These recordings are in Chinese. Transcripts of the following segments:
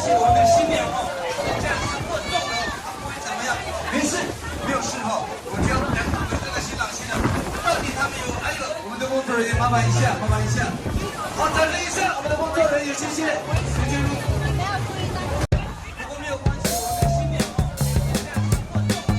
系，我们的新娘哦，这样子过重了，不会怎么样？没事，没有事哈。我就要两组的这个新郎新娘，到底他们有？哎呦，我们的工作人员麻烦一下，麻烦一下。好，掌声一下，我们的工作人员，谢谢。请进入。如果没有关系，我们的新娘哦，这样子过重了，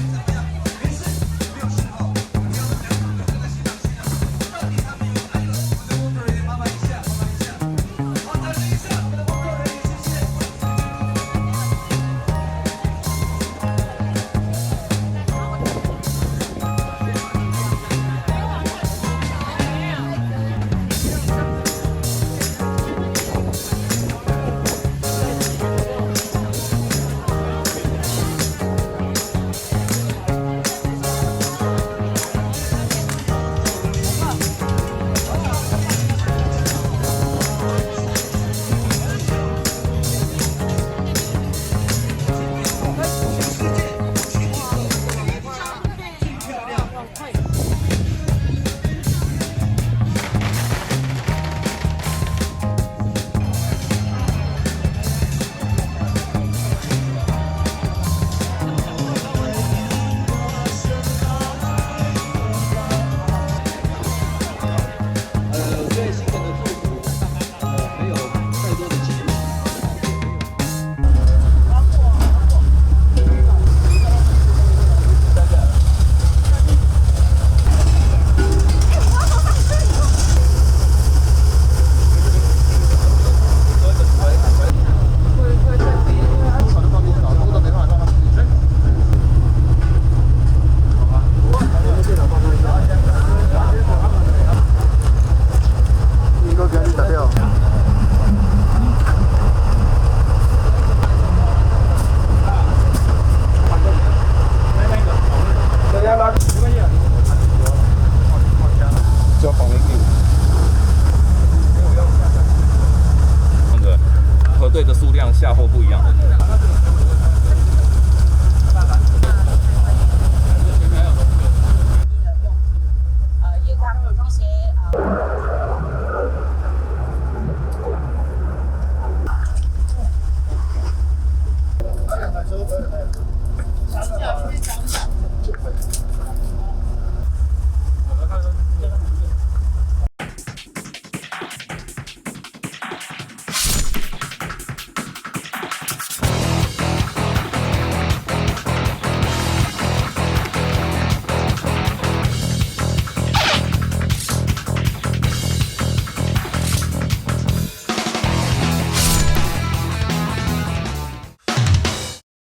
怎么样？没事，没有事哈。我就要两组的这个新郎新娘，到底他们有？哎呦，我们的工作人员麻烦一下，麻烦一下。好，掌声一下，我们的工作人员，谢谢。核对的数量下货不一样。